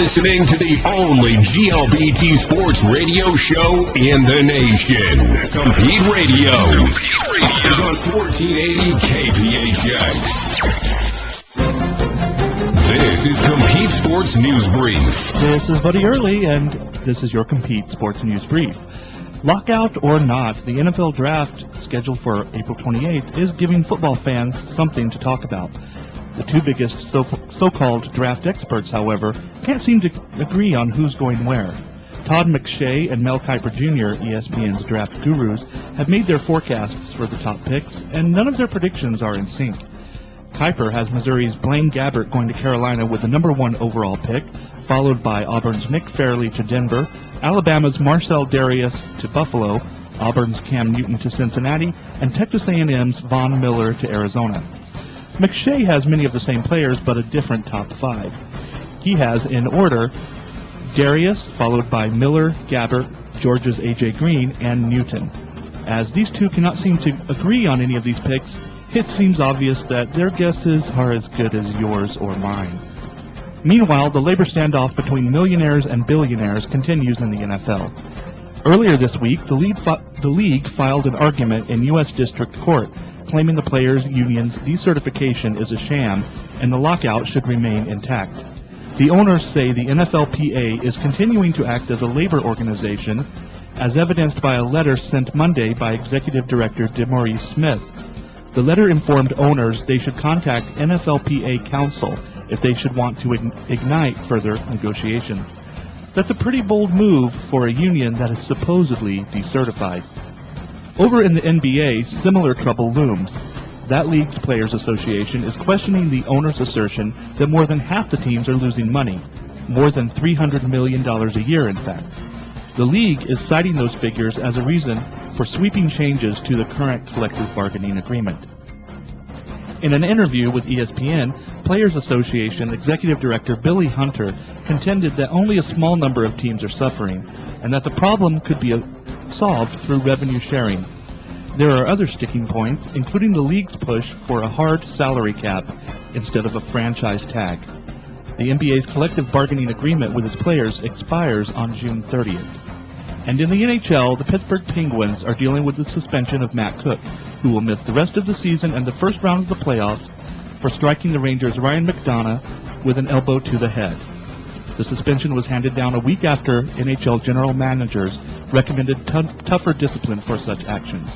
listening to the only GLBT sports radio show in the nation. Compete Radio is on 1480 KPHX. This is Compete Sports News Brief. This is Buddy Early, and this is your Compete Sports News Brief. Lockout or not, the NFL Draft, scheduled for April 28th, is giving football fans something to talk about. The two biggest so-called draft experts, however, can't seem to agree on who's going where. Todd McShay and Mel Kiper Jr., ESPN's draft gurus, have made their forecasts for the top picks, and none of their predictions are in sync. Kiper has Missouri's Blaine Gabbert going to Carolina with the number 1 overall pick, followed by Auburn's Nick Fairley to Denver, Alabama's Marcel Darius to Buffalo, Auburn's Cam Newton to Cincinnati, and Texas A&M's Von Miller to Arizona. McShay has many of the same players, but a different top 5. He has, in order, Darius, followed by Miller, Gabbert, Georgia's A.J. Green, and Newton. As these two cannot seem to agree on any of these picks, it seems obvious that their guesses are as good as yours or mine. Meanwhile, the labor standoff between millionaires and billionaires continues in the NFL. Earlier this week, the league filed an argument in U.S. District Court, claiming the players' union's decertification is a sham and the lockout should remain intact. The owners say the NFLPA is continuing to act as a labor organization, as evidenced by a letter sent Monday by Executive Director DeMaurice Smith. The letter informed owners they should contact NFLPA counsel if they should want to ignite further negotiations. That's a pretty bold move for a union that is supposedly decertified. Over in the NBA, similar trouble looms. That league's Players Association is questioning the owner's assertion that more than half the teams are losing money, more than $300 million a year, in fact. The league is citing those figures as a reason for sweeping changes to the current collective bargaining agreement. In an interview with ESPN, Players Association Executive Director Billy Hunter contended that only a small number of teams are suffering, and that the problem could be solved through revenue sharing. There are other sticking points, including the league's push for a hard salary cap instead of a franchise tag. The NBA's collective bargaining agreement with its players expires on June 30th. And in the NHL, the Pittsburgh Penguins are dealing with the suspension of Matt Cook, who will miss the rest of the season and the first round of the playoffs for striking the Rangers' Ryan McDonough with an elbow to the head. The suspension was handed down a week after NHL general managers recommended tougher discipline for such actions.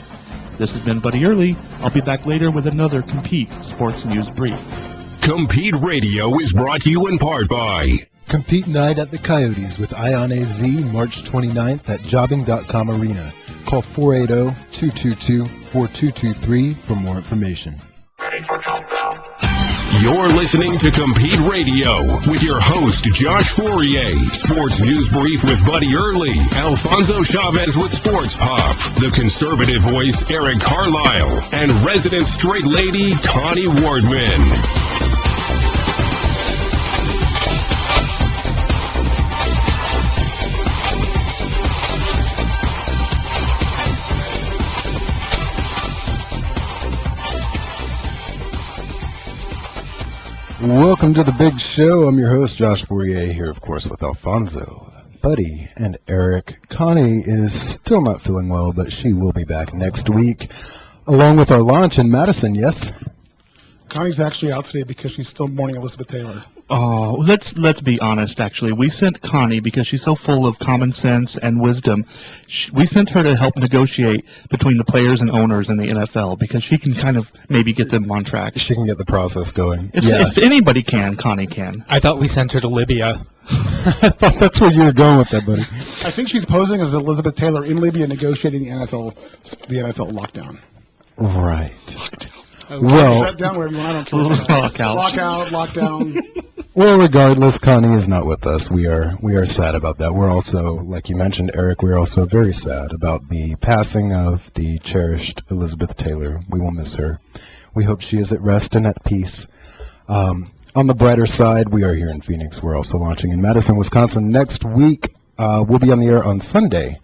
This has been Buddy Early. I'll be back later with another Compete Sports News Brief. Compete Radio is brought to you in part by Compete Night at the Coyotes with Ion AZ, March 29th at jobbing.com Arena. Call 480-222-4223 for more information. You're listening to Compete Radio with your host, Josh Fourier. Sports News Brief with Buddy Early, Alfonso Chavez with Sports Pop, the conservative voice, Eric Carlisle, and resident straight lady, Connie Wardman. Welcome to the big show. I'm your host, Josh Fourier, here, of course, with Alfonso, Buddy, and Eric. Connie is still not feeling well, but she will be back next week, along with our launch in Madison, yes? Connie's actually out today because she's still mourning Elizabeth Taylor. Oh, let's be honest, actually. We sent Connie because she's so full of common sense and wisdom. We sent her to help negotiate between the players and owners in the NFL because she can kind of maybe get them on track. She can get the process going. If anybody can, Connie can. I thought we sent her to Libya. I thought that's where you were going with that, buddy. I think she's posing as Elizabeth Taylor in Libya negotiating the NFL lockdown. Right. Well, shut down wherever you want. I don't care. Lockout. Lockdown. Well, regardless, Connie is not with us. We are sad about that. We're also, like you mentioned, Eric, we're also very sad about the passing of the cherished Elizabeth Taylor. We will miss her. We hope she is at rest and at peace. On the brighter side, we are here in Phoenix. We're also launching in Madison, Wisconsin next week. We'll be on the air on Sunday.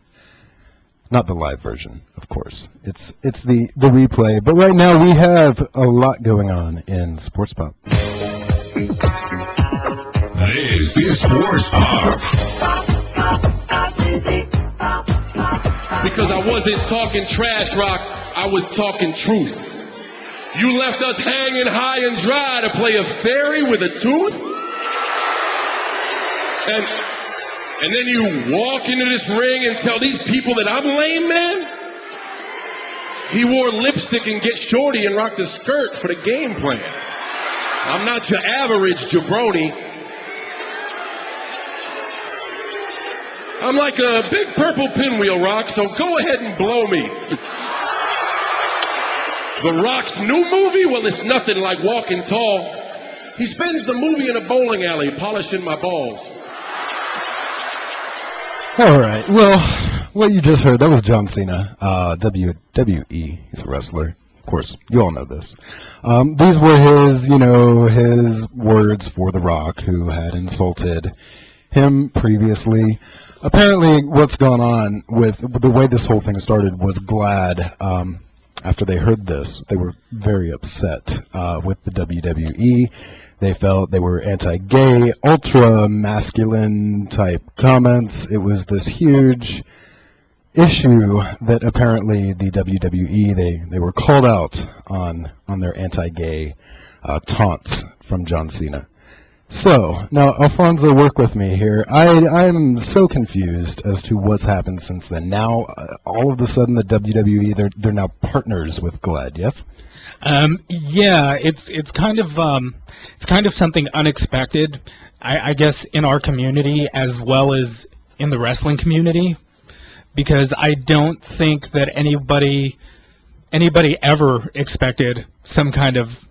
Not the live version, of course. It's the replay. But right now we have a lot going on in Sports Pop. This is Sports Pop. Because I wasn't talking trash rock, I was talking truth. You left us hanging high and dry to play a fairy with a tooth? And then you walk into this ring and tell these people that I'm lame, man? He wore lipstick and get shorty and rocked a skirt for the game plan. I'm not your average jabroni. I'm like a big purple pinwheel, Rock, so go ahead and blow me. The Rock's new movie? Well, it's nothing like Walking Tall. He spends the movie in a bowling alley polishing my balls. All right. Well, what you just heard, that was John Cena, WWE. He's a wrestler. Of course, you all know this. These were his words for The Rock, who had insulted him previously. Apparently, what's gone on with the way this whole thing started was Glad, after they heard this, they were very upset with the WWE. They felt they were anti-gay, ultra-masculine type comments. It was this huge issue that apparently the WWE, they were called out on their anti-gay taunts from John Cena. So, now, Alfonso, work with me here. I'm so confused as to what's happened since then. Now, all of a sudden, the WWE, they're now partners with Glad, yes? Yeah, it's kind of something unexpected, I guess, in our community as well as in the wrestling community, because I don't think that anybody ever expected some kind of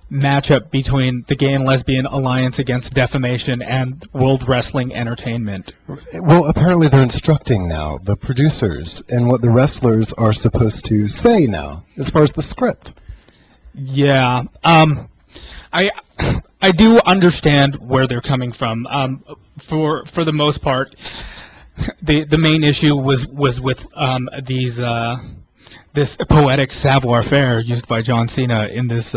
matchup between the Gay and Lesbian Alliance Against Defamation and World Wrestling Entertainment. Well, apparently they're instructing now, the producers, and what the wrestlers are supposed to say now, as far as the script. Yeah, I do understand where they're coming from. For the most part, the main issue was with this poetic savoir-faire used by John Cena in this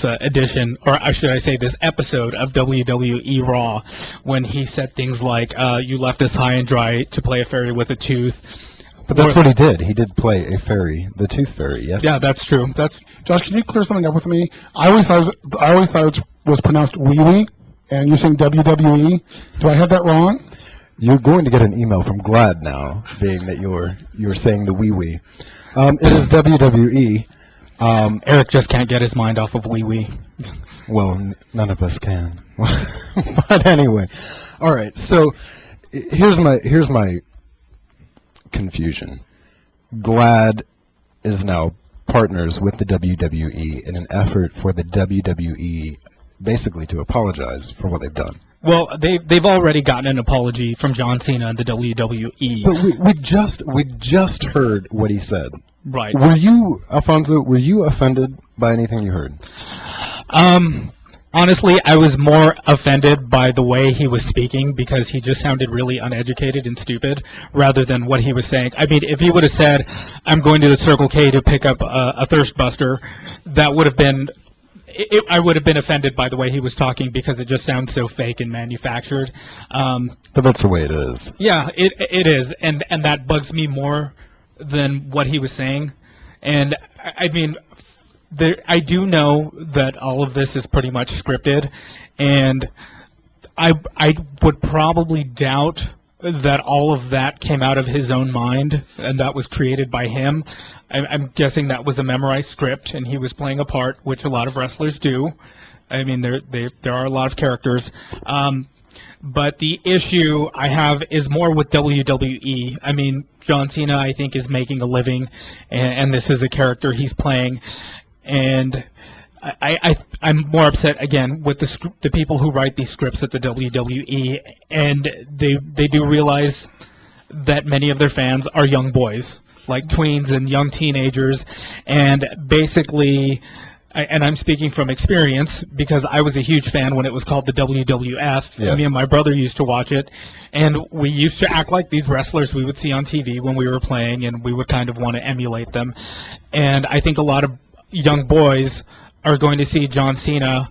edition, or should I say this episode of WWE Raw, when he said things like, you left us high and dry to play a fairy with a tooth. But that's what he did. He did play a fairy, the tooth fairy, yes? Yeah, that's true. Josh, can you clear something up with me? I always thought it was pronounced wee-wee, and you're saying WWE. Do I have that wrong? You're going to get an email from Glad now, being that you're saying the wee-wee. It is WWE. Eric just can't get his mind off of wee-wee. Well, none of us can. But anyway, all right. So here's my confusion. Glad is now partners with the WWE in an effort for the WWE basically to apologize for what they've done. Well, they've already gotten an apology from John Cena and the WWE. But we just heard what he said. Right. Were you, Alfonso, offended by anything you heard? Honestly, I was more offended by the way he was speaking, because he just sounded really uneducated and stupid rather than what he was saying. I mean, if he would have said, I'm going to the Circle K to pick up a Thirst Buster, that would have been... I would have been offended by the way he was talking, because it just sounds so fake and manufactured. But that's the way it is. Yeah, it is, and that bugs me more than what he was saying. And I mean, I do know that all of this is pretty much scripted, and I would probably doubt that all of that came out of his own mind and that was created by him. I'm guessing that was a memorized script and he was playing a part, which a lot of wrestlers do. I mean, there are a lot of characters. But the issue I have is more with WWE. I mean, John Cena, I think, is making a living, and this is a character he's playing. And I'm more upset, again, with the people who write these scripts at the WWE, and they do realize that many of their fans are young boys, like tweens and young teenagers, and basically, and I'm speaking from experience because I was a huge fan when it was called the WWF. Yes. Me and my brother used to watch it, and we used to act like these wrestlers we would see on TV when we were playing, and we would kind of want to emulate them. And I think a lot of young boys are going to see John Cena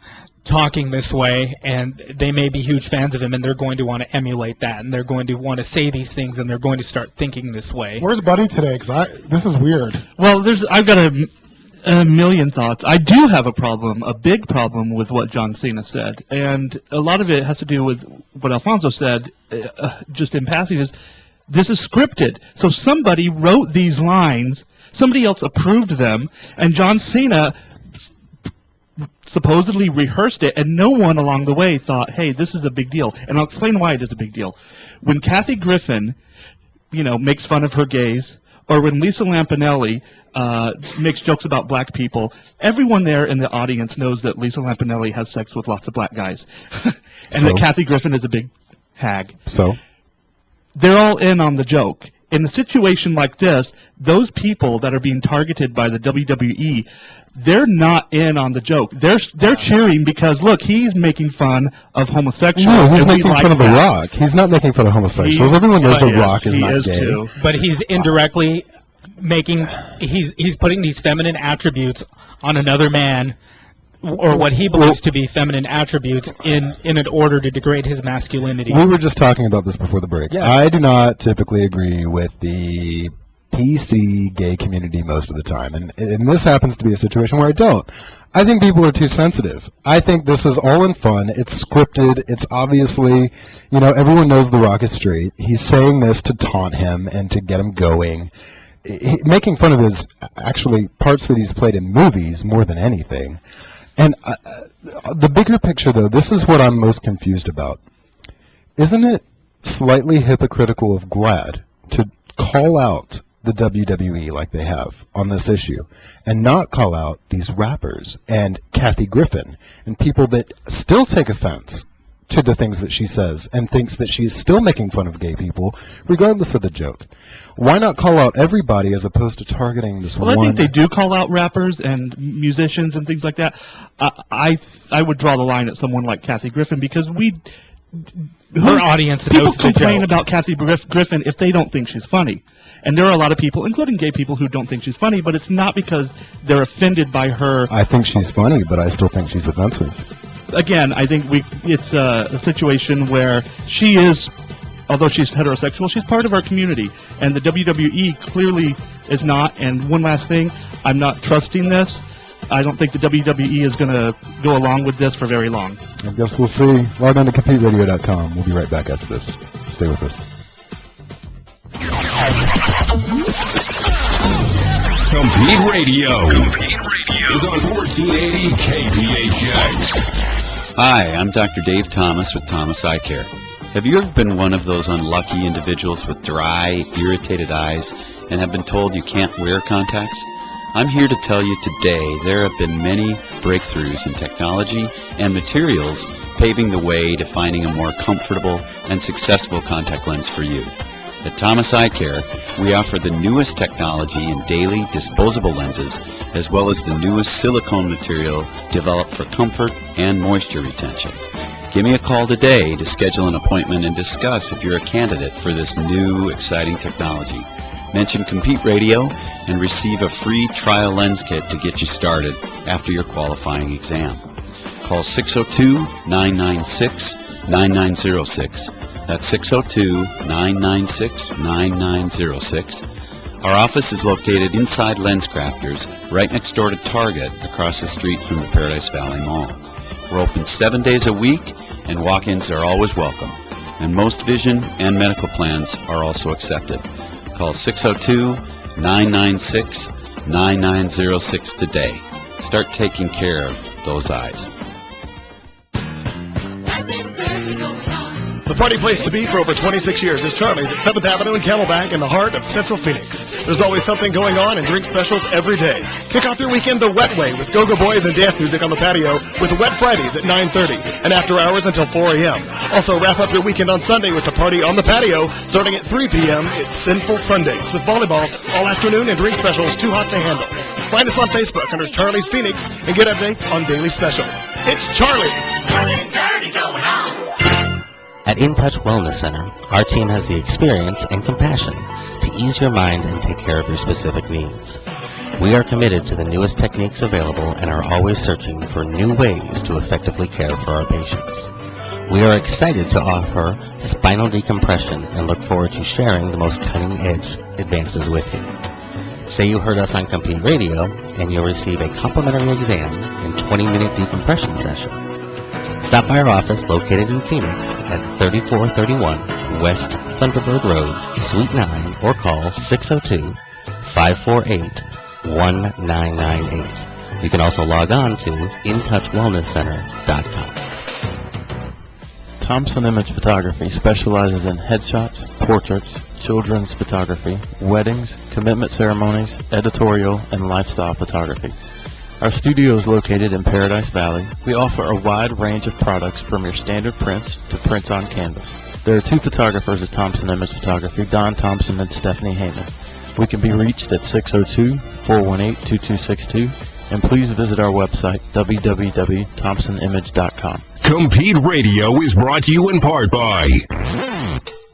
talking this way, and they may be huge fans of him, and they're going to want to emulate that, and they're going to want to say these things, and they're going to start thinking this way. Where's Buddy today? Because this is weird. Well, I've got a million thoughts. I do have a big problem with what John Cena said, and a lot of it has to do with what Alfonso said, just in passing, is this is scripted. So somebody wrote these lines, somebody else approved them, and John Cena supposedly rehearsed it, and no one along the way thought, hey, this is a big deal. And I'll explain why it is a big deal. When Kathy Griffin, makes fun of her gays, or when Lisa Lampanelli makes jokes about black people, everyone there in the audience knows that Lisa Lampanelli has sex with lots of black guys. And that Kathy Griffin is a big hag. So? They're all in on the joke. In a situation like this, those people that are being targeted by the WWE, they're not in on the joke. They're cheering because, look, he's making fun of homosexuals. No, he's and we making like fun of The that. Rock. He's not making fun of homosexuals. Everyone knows The Rock is not gay. Too. But he's indirectly he's putting these feminine attributes on another man, or what he believes to be feminine attributes, in an order to degrade his masculinity. We were just talking about this before the break. Yeah. I do not typically agree with the PC gay community most of the time, and this happens to be a situation where I don't. I think people are too sensitive. I think this is all in fun. It's scripted. It's obviously, everyone knows The Rock is straight. He's saying this to taunt him and to get him going. Making fun of his actually parts that he's played in movies more than anything. And the bigger picture, though, this is what I'm most confused about. Isn't it slightly hypocritical of GLAAD to call out the WWE like they have on this issue and not call out these rappers and Kathy Griffin and people that still take offense to the things that she says and thinks that she's still making fun of gay people regardless of the joke? Why not call out everybody as opposed to targeting this one? Well, I think they do call out rappers and musicians and things like that. I would draw the line at someone like Kathy Griffin because her audience people knows the complain joke. about Kathy Griffin if they don't think she's funny. And there are a lot of people, including gay people, who don't think she's funny, but it's not because they're offended by her. I think she's funny, but I still think she's offensive. Again, I think it's a situation where she is, although she's heterosexual, she's part of our community, and the WWE clearly is not. And one last thing, I'm not trusting this. I don't think the WWE is going to go along with this for very long. I guess we'll see. Log on to CompeteRadio.com. We'll be right back after this. Stay with us. Compete Radio is on 1480 KPHX. Hi, I'm Dr. Dave Thomas with Thomas Eye Care. Have you ever been one of those unlucky individuals with dry, irritated eyes and have been told you can't wear contacts? I'm here to tell you today there have been many breakthroughs in technology and materials paving the way to finding a more comfortable and successful contact lens for you. At Thomas Eye Care, we offer the newest technology in daily disposable lenses, as well as the newest silicone material developed for comfort and moisture retention. Give me a call today to schedule an appointment and discuss if you're a candidate for this new, exciting technology. Mention Compete Radio and receive a free trial lens kit to get you started after your qualifying exam. Call 602-996-9906. That's 602-996-9906. Our office is located inside Lens Crafters, right next door to Target, across the street from the Paradise Valley Mall. We're open 7 days a week, and walk-ins are always welcome. And most vision and medical plans are also accepted. Call 602-996-9906 today. Start taking care of those eyes. The party place to be for over 26 years is Charlie's at 7th Avenue and Camelback in the heart of Central Phoenix. There's always something going on and drink specials every day. Kick off your weekend the wet way with Go-Go Boys and dance music on the patio with Wet Fridays at 9:30 and after hours until 4 a.m. Also wrap up your weekend on Sunday with the party on the patio starting at 3 p.m. It's Sinful Sundays with volleyball all afternoon and drink specials too hot to handle. Find us on Facebook under Charlie's Phoenix and get updates on daily specials. It's Charlie's. At In Touch Wellness Center, our team has the experience and compassion to ease your mind and take care of your specific needs. We are committed to the newest techniques available and are always searching for new ways to effectively care for our patients. We are excited to offer spinal decompression and look forward to sharing the most cutting-edge advances with you. Say you heard us on Compete Radio, and you'll receive a complimentary exam and 20-minute decompression session. Stop by our office located in Phoenix at 3431 West Thunderbird Road, Suite 9, or call 602-548-1998. You can also log on to intouchwellnesscenter.com. Thompson Image Photography specializes in headshots, portraits, children's photography, weddings, commitment ceremonies, editorial, and lifestyle photography. Our studio is located in Paradise Valley. We offer a wide range of products from your standard prints to prints on canvas. There are two photographers at Thompson Image Photography, Don Thompson and Stephanie Heyman. We can be reached at 602-418-2262, and please visit our website, www.thompsonimage.com. Compete Radio is brought to you in part by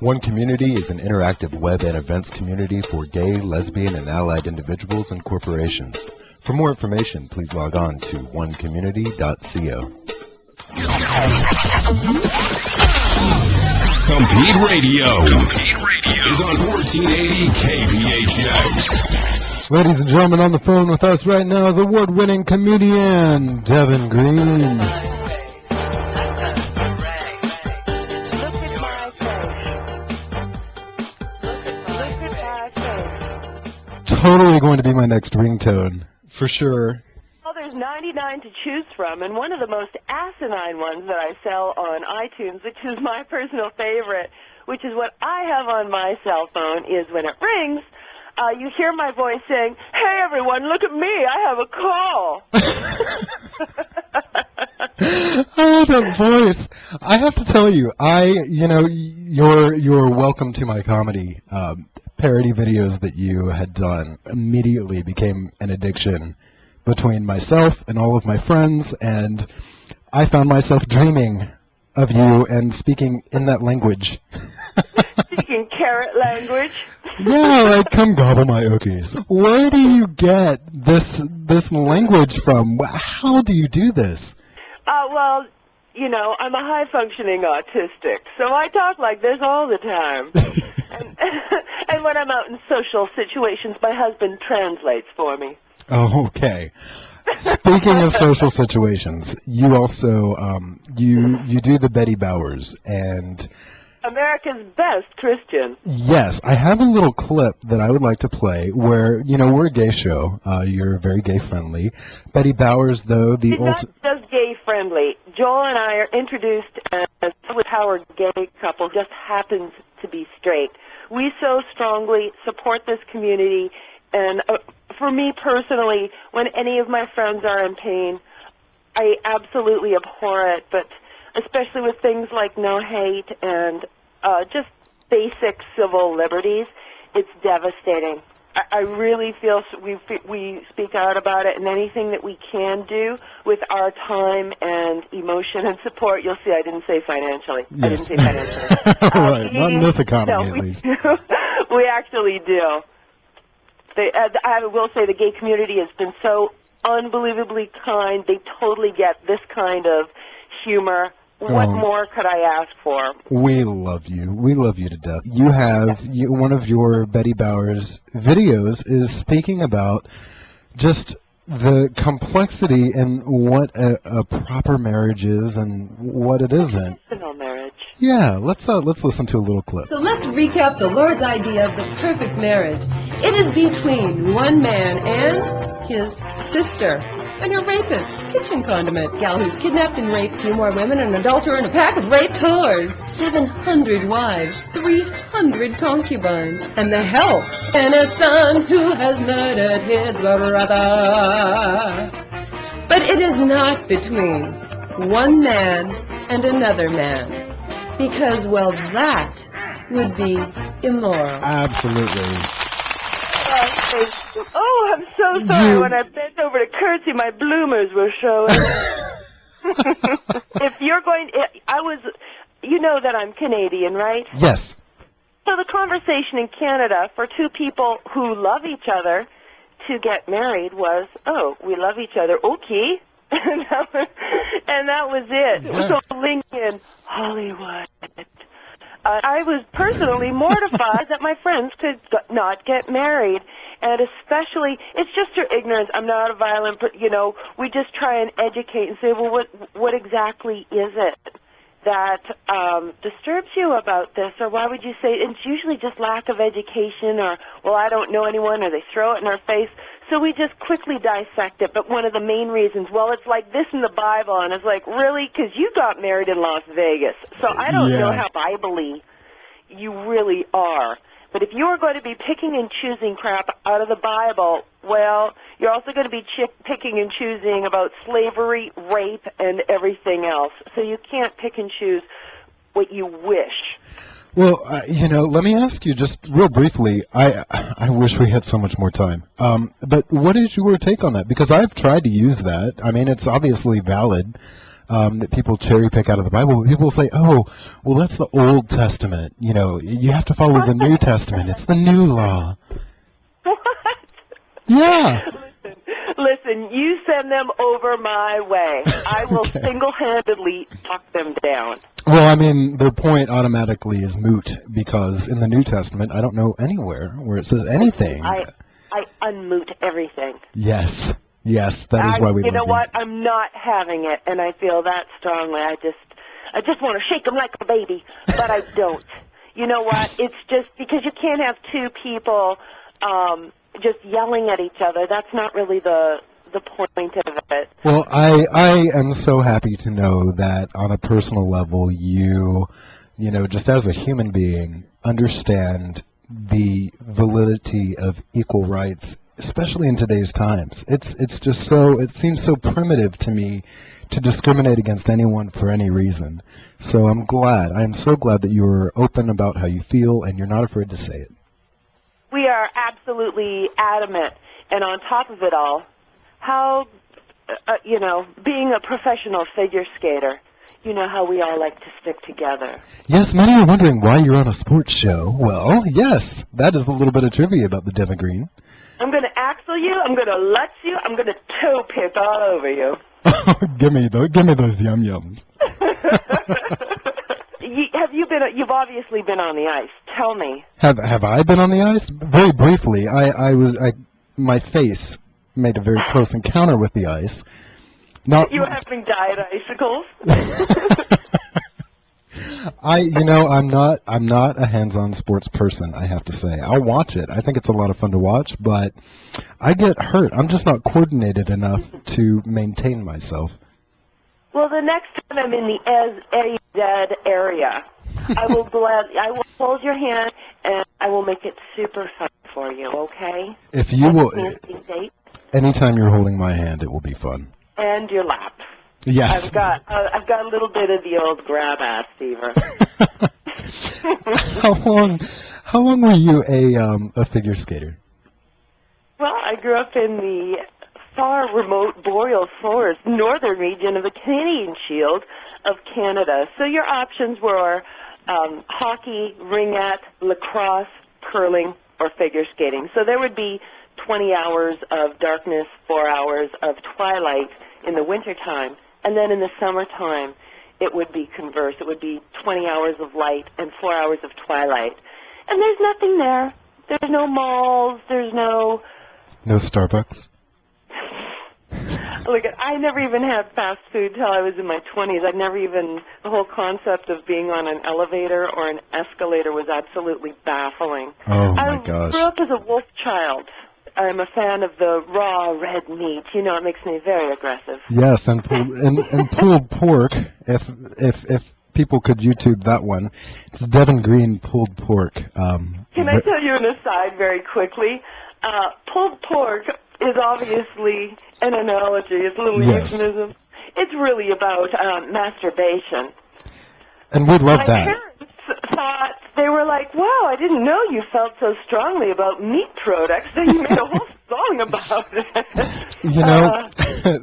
One Community is an interactive web and events community for gay, lesbian, and allied individuals and corporations. For more information, please log on to onecommunity.co. Compete Radio is on 1480 KPHX. Ladies and gentlemen, on the phone with us right now is award-winning comedian Deven Green. Totally going to be my next ringtone, for sure. Well, there's 99 to choose from, and one of the most asinine ones that I sell on iTunes, which is my personal favorite, which is what I have on my cell phone, is when it rings, you hear my voice saying, "Hey, everyone, look at me, I have a call." Oh, that voice. I have to tell you, your welcome to my comedy parody videos that you had done immediately became an addiction between myself and all of my friends, and I found myself dreaming of you and speaking in that language. Speaking carrot language. Yeah, like, come gobble my ookies. Where do you get this language from? How do you do this? Well, you know, I'm a high-functioning autistic, so I talk like this all the time. And when I'm out in social situations, my husband translates for me. Oh, okay. Speaking of social situations, you also you do the Betty Bowers, and America's best Christian. yes, I have a little clip that I would like to play where, we're a gay show. You're very gay friendly. Betty Bowers, though, She's not just gay friendly. Joel and I are introduced as a powered gay couple, just happens to be straight. We so strongly support this community, and for me personally, when any of my friends are in pain, I absolutely abhor it, but especially with things like no hate and just basic civil liberties, it's devastating. I really feel we speak out about it, and anything that we can do with our time and emotion and support, you'll see I didn't say financially. Yes. I didn't say financially. Right, not in this economy, at least. We actually do. I will say the gay community has been so unbelievably kind. They totally get this kind of humor. What more could I ask for? We love you. We love you to death. You have one of your Betty Bowers videos is speaking about just the complexity and what a proper marriage is and what it isn't. Personal marriage. Yeah, let's listen to a little clip. So let's recap the Lord's idea of the perfect marriage. It is between one man and his sister. And your rapist, kitchen condiment, gal who's kidnapped and raped 2 more women, an adulterer, and a pack of rape whores, 700 wives, 300 concubines, and the help, and a son who has murdered his brother. But it is not between one man and another man, because, well, that would be immoral. Absolutely. Oh, I'm so sorry. When I bent over to curtsy, my bloomers were showing. If you're going, you know that I'm Canadian, right? Yes. So the conversation in Canada for 2 people who love each other to get married was, oh, we love each other, okay. And that was it. Yeah. So Lincoln, Hollywood. I was personally mortified that my friends could not get married. And especially, it's just your ignorance. I'm not a violent, we just try and educate and say, well, what exactly is it that disturbs you about this? Or why would you say, it's usually just lack of education, or, well, I don't know anyone, or they throw it in our face. So we just quickly dissect it. But one of the main reasons, well, it's like this in the Bible, and it's like, really? Because you got married in Las Vegas. So I don't know how Bible-y you really are. But if you are going to be picking and choosing crap out of the Bible, well, you're also going to be picking and choosing about slavery, rape, and everything else. So you can't pick and choose what you wish. Well, let me ask you just real briefly. I wish we had so much more time. But what is your take on that? Because I've tried to use that. I mean, it's obviously valid that people cherry pick out of the Bible. But people say, oh, well, that's the Old Testament. You have to follow the New Testament. It's the new law. What? Yeah. Listen, you send them over my way. I will single-handedly talk them down. Well, I mean, their point automatically is moot, because in the New Testament, I don't know anywhere where it says anything. I unmoot everything. Yes, that is why we. You know what? I'm not having it, and I feel that strongly. I just want to shake them like a baby, but I don't. You know what? It's just because you can't have two people just yelling at each other. That's not really the point of it. Well, I am so happy to know that on a personal level, you just as a human being, understand the validity of equal rights, especially in today's times. It's just so, it seems so primitive to me to discriminate against anyone for any reason. So I am so glad that you're open about how you feel and you're not afraid to say it. We are absolutely adamant, and on top of it all, how, being a professional figure skater, you know how we all like to stick together. Yes, many are wondering why you're on a sports show. Well, yes, that is a little bit of trivia about the Deven Green. I'm going to axle you, I'm going to lutz you, I'm going to toe pick all over you. give me those yum-yums. You've obviously been on the ice. Tell me. Have I been on the ice? Very briefly. My face made a very close encounter with the ice. You were having diet icicles? I'm not a hands-on sports person, I have to say. I'll watch it. I think it's a lot of fun to watch, but I get hurt. I'm just not coordinated enough to maintain myself. Well, the next time I'm in the S02 area, I will hold your hand and I will make it super fun for you, okay? If you will, anytime you're holding my hand, it will be fun. And your lap. Yes. I've got a little bit of the old grab ass fever. How long were you a figure skater? Well, I grew up in the far remote boreal forest, northern region of the Canadian Shield of Canada. So your options were hockey, ringette, lacrosse, curling, or figure skating. So there would be 20 hours of darkness, 4 hours of twilight in the wintertime. And then in the summertime, it would be converse. It would be 20 hours of light and 4 hours of twilight. And there's nothing there. There's no malls. There's no... No Starbucks? Look, I never even had fast food till I was in my 20s. The whole concept of being on an elevator or an escalator was absolutely baffling. Oh, my gosh. I grew up as a wolf child. I'm a fan of the raw red meat. You know, it makes me very aggressive. Yes, and pulled pork. If people could YouTube that one, it's Deven Green pulled pork. Can I tell you an aside very quickly? Pulled pork is obviously an analogy. It's a little euphemism. It's really about masturbation. And we love My that. parents thought, they were like, wow, I didn't know you felt so strongly about meat products that you made a whole song about it. You know,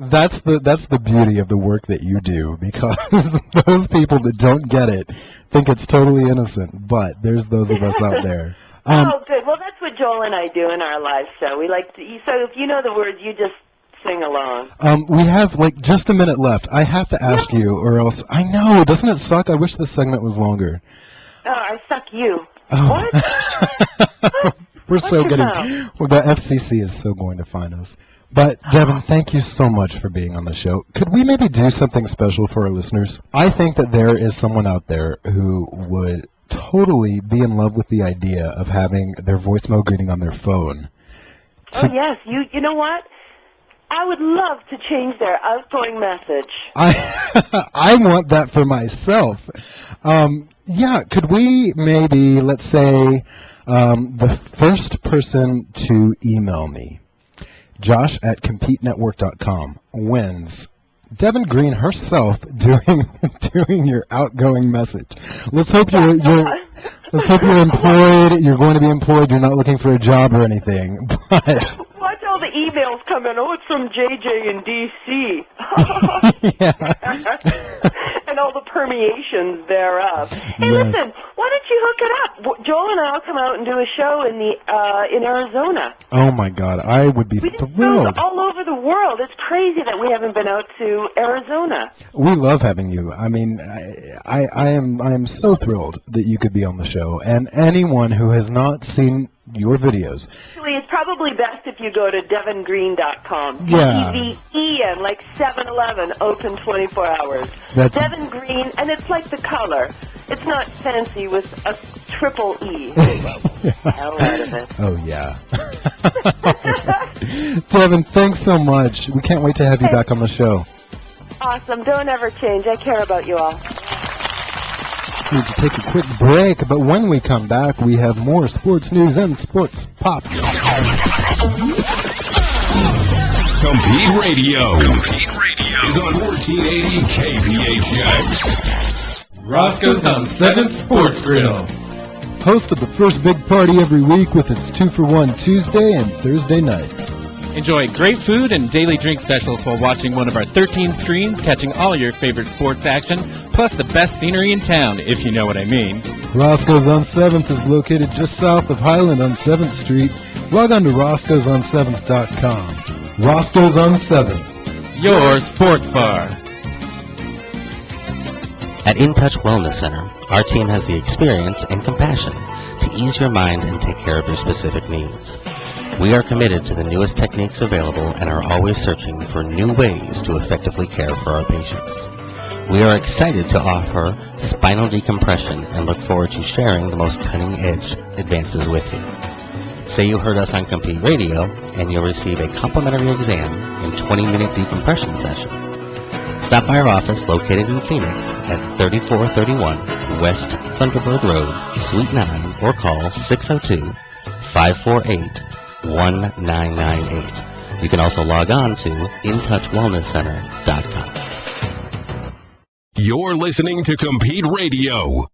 that's the beauty of the work that you do, because those people that don't get it think it's totally innocent, but there's those of us out there. Oh, good. Well, that's what Joel and I do in our live show. We like to, so if you know the words, you just sing along. We have like just a minute left. I have to ask you, or else I know. Doesn't it suck? I wish this segment was longer. Oh, I suck you. Oh. What? We're What's so your getting. mouth? Well, the FCC is so going to find us. But Deven, thank you so much for being on the show. Could we maybe do something special for our listeners? I think that there is someone out there who would totally be in love with the idea of having their voicemail greeting on their phone. Oh, yes. You know what? I would love to change their outgoing message. I want that for myself. Yeah, could we maybe, let's say, the first person to email me, josh@competenetwork.com, wins Deven Green herself doing your outgoing message. Let's hope you're employed. You're going to be employed. You're not looking for a job or anything. But Watch all the emails come in. Oh, it's from JJ in D.C. And all the permeations thereof. Hey, Yes. listen, why don't you hook it up? Joel and I will come out and do a show in Arizona. oh my God, I would be We do shows thrilled. all over the world. It's crazy that we haven't been out to Arizona. We love having you. I mean, I am so thrilled that you could be on the show. And anyone who has not seen your videos, Actually, it's probably best if you go to devengreen.com. Yeah. DEVEN, like 7-Eleven, open 24 hours. That's- Deven Green, and it's like the color. It's not fancy with a triple E. Hell out of it. oh yeah. Deven, thanks so much. We can't wait to have you back on the show. Awesome. Don't ever change. I care about you all. We need to take a quick break, but when we come back, we have more sports news and sports pop. Compete Radio is on 1480 KPHX. Roscoe's on 7th Sports Grill. Host of the first big party every week with its 2-for-1 Tuesday and Thursday nights. Enjoy great food and daily drink specials while watching one of our 13 screens, catching all your favorite sports action, plus the best scenery in town, if you know what I mean. Roscoe's on 7th is located just south of Highland on 7th Street. Log on to roscoe'son7th.com. Roscoe's on 7th. Your sports bar. At In Touch Wellness Center, our team has the experience and compassion to ease your mind and take care of your specific needs. We are committed to the newest techniques available and are always searching for new ways to effectively care for our patients. We are excited to offer spinal decompression and look forward to sharing the most cutting-edge advances with you. Say you heard us on Compete Radio, and you'll receive a complimentary exam and 20-minute decompression session. Stop by our office located in Phoenix at 3431 West Thunderbird Road, Suite 9, or call 602-548-1998. You can also log on to intouchwellnesscenter.com. You're listening to Compete Radio.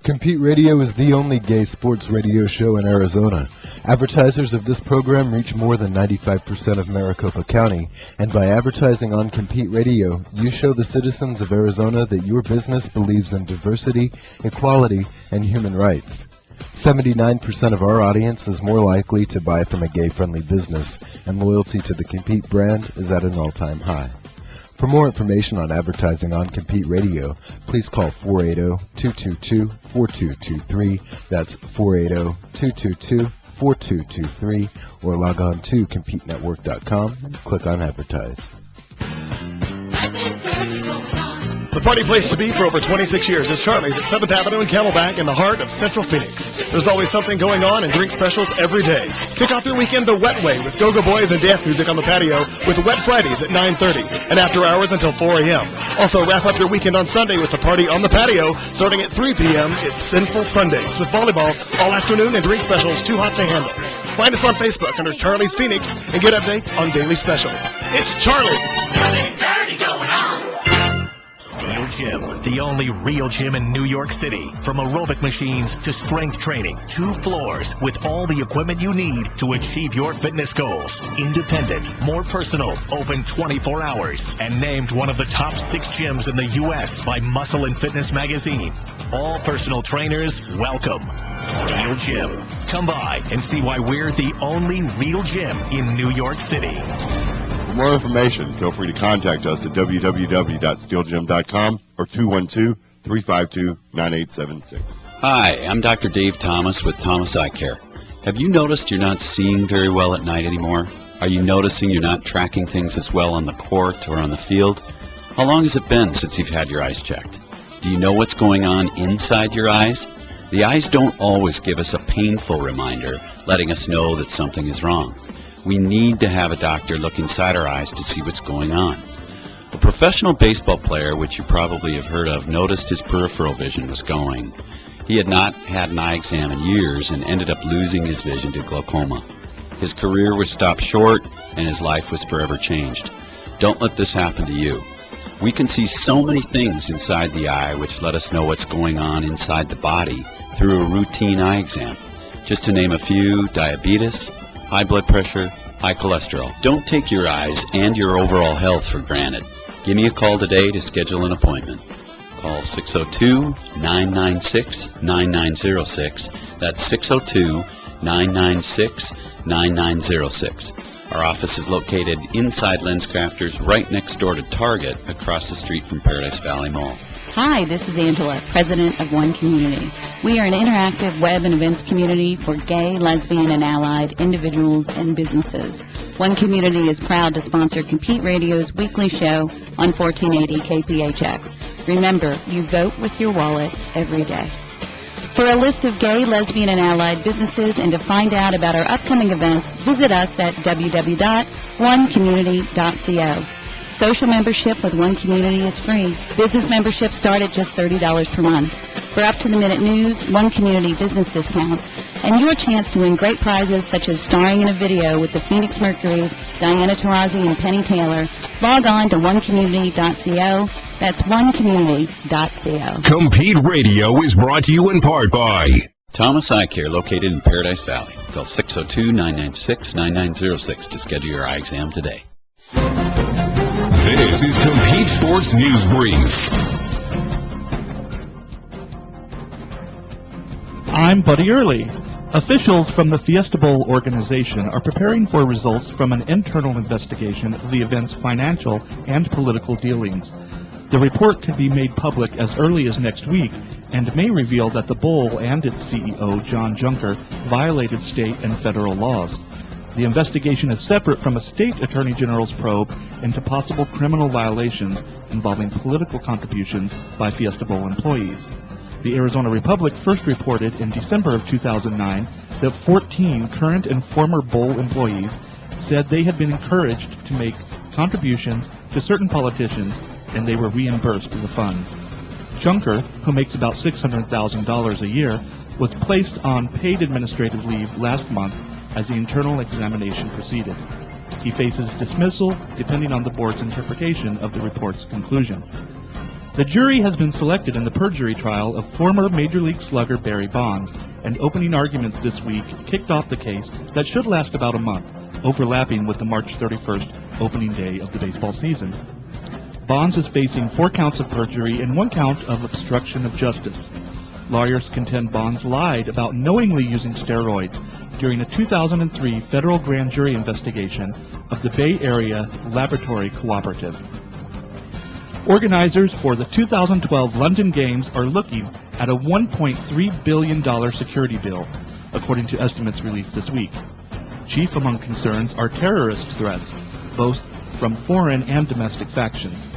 Compete Radio is the only gay sports radio show in Arizona. Advertisers of this program reach more than 95% of Maricopa County, and by advertising on Compete Radio, you show the citizens of Arizona that your business believes in diversity, equality, and human rights. 79% of our audience is more likely to buy from a gay-friendly business, and loyalty to the Compete brand is at an all-time high. For more information on advertising on Compete Radio, please call 480-222-4223. That's 480-222-4223, or log on to CompeteNetwork.com and click on Advertise. The party place to be for over 26 years is Charlie's at 7th Avenue and Camelback in the heart of Central Phoenix. There's always something going on and drink specials every day. Kick off your weekend the wet way with Go-Go Boys and dance music on the patio with Wet Fridays at 9:30 and after hours until 4 a.m. Also wrap up your weekend on Sunday with the party on the patio starting at 3 p.m. It's Sinful Sundays with volleyball all afternoon and drink specials too hot to handle. Find us on Facebook under Charlie's Phoenix and get updates on daily specials. It's Charlie. Something dirty going on. Steel Gym, the only real gym in New York City. From aerobic machines to strength training, 2 floors with all the equipment you need to achieve your fitness goals. Independent, more personal, open 24 hours, and named one of the top 6 gyms in the U.S. by Muscle and Fitness magazine. All personal trainers, welcome. Steel Gym. Come by and see why we're the only real gym in New York City. For more information, feel free to contact us at www.steelgym.com or 212-352-9876. Hi, I'm Dr. Dave Thomas with Thomas Eye Care. Have you noticed you're not seeing very well at night anymore? Are you noticing you're not tracking things as well on the court or on the field? How long has it been since you've had your eyes checked? Do you know what's going on inside your eyes? The eyes don't always give us a painful reminder, letting us know that something is wrong. We need to have a doctor look inside our eyes to see what's going on. A professional baseball player, which you probably have heard of, noticed his peripheral vision was going. He had not had an eye exam in years and ended up losing his vision to glaucoma. His career was stopped short and his life was forever changed. Don't let this happen to you. We can see so many things inside the eye which let us know what's going on inside the body through a routine eye exam. Just to name a few: diabetes, high blood pressure, high cholesterol. Don't take your eyes and your overall health for granted. Give me a call today to schedule an appointment. Call 602-996-9906. That's 602-996-9906. Our office is located inside LensCrafters, right next door to Target, across the street from Paradise Valley Mall. Hi, this is Angela, president of One Community. We are an interactive web and events community for gay, lesbian, and allied individuals and businesses. One Community is proud to sponsor Compete Radio's weekly show on 1480 KPHX. Remember, you vote with your wallet every day. For a list of gay, lesbian, and allied businesses and to find out about our upcoming events, visit us at www.onecommunity.co. Social membership with One Community is free. Business memberships start at just $30 per month. For up-to-the-minute news, One Community business discounts, and your chance to win great prizes such as starring in a video with the Phoenix Mercury's Diana Taurasi and Penny Taylor, log on to onecommunity.co. That's onecommunity.co. Compete Radio is brought to you in part by Thomas Eye Care, located in Paradise Valley. Call 602-996-9906 to schedule your eye exam today. This is Compete Sports News Brief. I'm Buddy Early. Officials from the Fiesta Bowl organization are preparing for results from an internal investigation of the event's financial and political dealings. The report could be made public as early as next week and may reveal that the bowl and its CEO, John Junker, violated state and federal laws. The investigation is separate from a state attorney general's probe into possible criminal violations involving political contributions by Fiesta Bowl employees. The Arizona Republic first reported in December of 2009 that 14 current and former bowl employees said they had been encouraged to make contributions to certain politicians and they were reimbursed the funds. Junker, who makes about $600,000 a year, was placed on paid administrative leave last month as the internal examination proceeded. He faces dismissal depending on the board's interpretation of the report's conclusions. The jury has been selected in the perjury trial of former Major League slugger Barry Bonds, and opening arguments this week kicked off the case that should last about a month, overlapping with the March 31st opening day of the baseball season. Bonds is facing 4 counts of perjury and 1 count of obstruction of justice. Lawyers contend Bonds lied about knowingly using steroids during a 2003 federal grand jury investigation of the Bay Area Laboratory Cooperative. Organizers for the 2012 London Games are looking at a $1.3 billion security bill, according to estimates released this week. Chief among concerns are terrorist threats, both from foreign and domestic factions.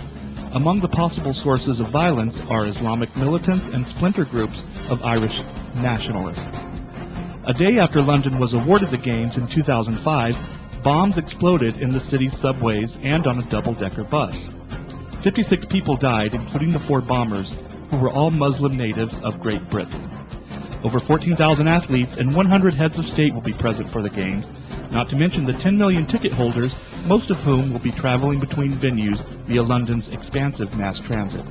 Among the possible sources of violence are Islamic militants and splinter groups of Irish nationalists. A day after London was awarded the Games in 2005, bombs exploded in the city's subways and on a double-decker bus. 56 people died, including the 4 bombers, who were all Muslim natives of Great Britain. Over 14,000 athletes and 100 heads of state will be present for the Games, not to mention the 10 million ticket holders, most of whom will be traveling between venues via London's expansive mass transit.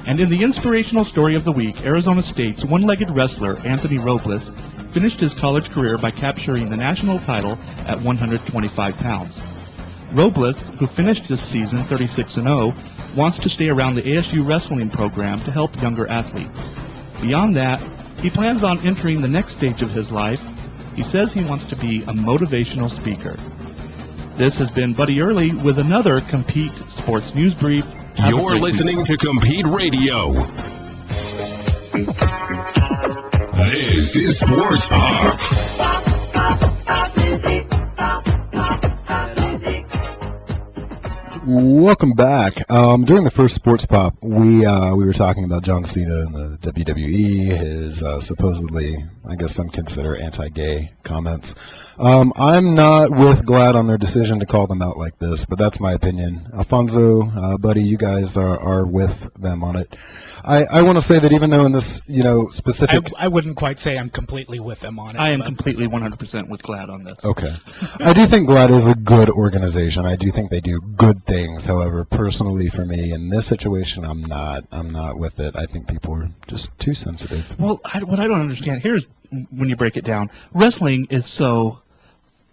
And in the inspirational story of the week, Arizona State's one-legged wrestler, Anthony Robles, finished his college career by capturing the national title at 125 pounds. Robles, who finished this season 36-0, wants to stay around the ASU wrestling program to help younger athletes. Beyond that, He plans on entering the next stage of his life. He says he wants to be a motivational speaker. This has been Buddy Early with another Compete Sports News Brief. Have a You're great listening to Compete Radio. This is Sports Pop. Welcome back. During the first Sports Pop, we were talking about John Cena and the WWE, his supposedly, I guess some consider anti-gay comments. I'm not with GLAAD on their decision to call them out like this, but that's my opinion. Alfonso, Buddy, you guys are with them on it. I want to say that even though in this, specific... I wouldn't quite say I'm completely with them on it. I am completely 100% with GLAAD on this. Okay. I do think GLAAD is a good organization. I do think they do good things. However, personally for me, in this situation, I'm not with it. I think people are just too sensitive. Well, what I don't understand, here's when you break it down. Wrestling is so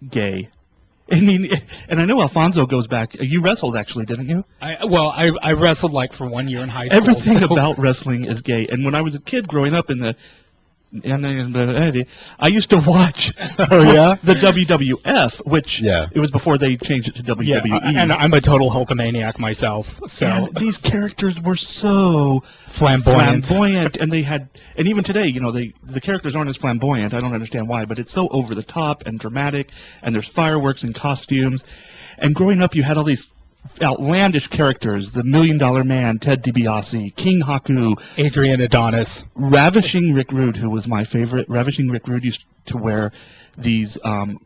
gay. I mean, and I know Alfonso goes back. You wrestled, actually, didn't you? I wrestled like for 1 year in high school. Everything so. about wrestling is gay. And when I was a kid growing up I used to watch the WWF, which it was before they changed it to WWE. Yeah, and I'm a total Hulkamaniac myself. So and these characters were so flamboyant, and they had, and even today, the characters aren't as flamboyant. I don't understand why, but it's so over the top and dramatic, and there's fireworks and costumes. And growing up, you had all these outlandish characters: the $1 Million Man, Ted DiBiase, King Haku, Adrian Adonis, Ravishing Rick Rude, who was my favorite. Ravishing Rick Rude used to wear these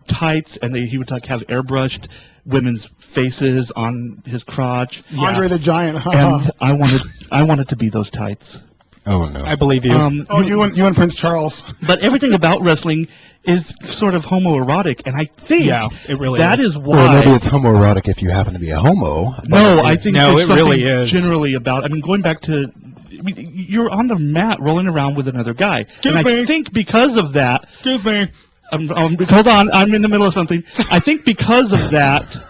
tights, and he would have airbrushed women's faces on his crotch. Andre the Giant. And I wanted to be those tights. Oh no! I believe you. You and Prince Charles. But everything about wrestling is sort of homoerotic, and I think it really that is why. Well, maybe it's homoerotic if you happen to be a homo. No, I think no, there's it really something is. generally about. I mean, going back to, you're on the mat rolling around with another guy, and I think because of that. Excuse me. Hold on, I'm in the middle of something. I think because of that.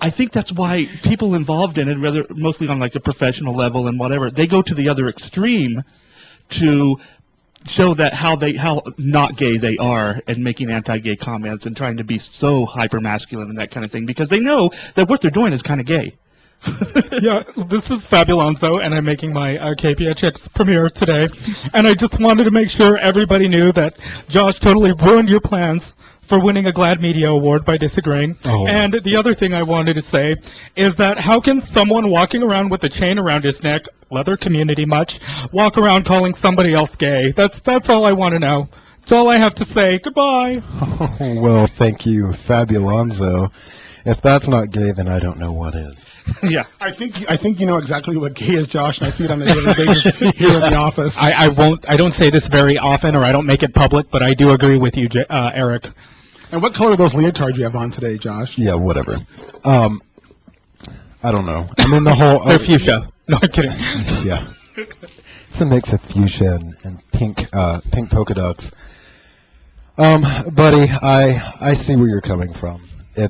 I think that's why people involved in it, mostly on like a professional level and whatever, they go to the other extreme to show that how not gay they are, and making anti-gay comments and trying to be so hyper-masculine and that kind of thing, because they know that what they're doing is kind of gay. Yeah, this is Fabulonzo, and I'm making my KPHX premiere today. And I just wanted to make sure everybody knew that Josh totally ruined your plans for winning a GLAAD Media Award by disagreeing. Oh. And the other thing I wanted to say is that how can someone walking around with a chain around his neck, leather community much, walk around calling somebody else gay? That's all I want to know. That's all I have to say. Goodbye. Oh, well, thank you, Fabulonzo. If that's not gay, then I don't know what is. Yeah. I think you know exactly what gay is, Josh, and I see it on a daily basis here in the office. I don't say this very often, or I don't make it public, but I do agree with you, Eric. And what color are those leotards you have on today, Josh? Yeah, whatever. I don't know. I'm in the whole... They're fuchsia. No, I'm kidding. Yeah. It's a mix of fuchsia and pink polka dots. Buddy, I see where you're coming from. I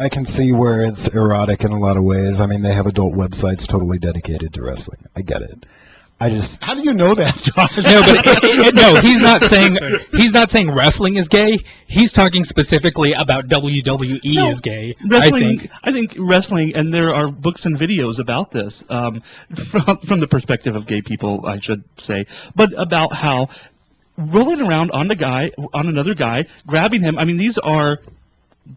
can see where it's erotic in a lot of ways. I mean, they have adult websites totally dedicated to wrestling. I get it. How do you know that, Josh? No, he's not saying wrestling is gay. He's talking specifically about WWE is gay. Wrestling, I think wrestling, and there are books and videos about this, from the perspective of gay people, I should say, but about how rolling around on another guy, grabbing him. I mean, these are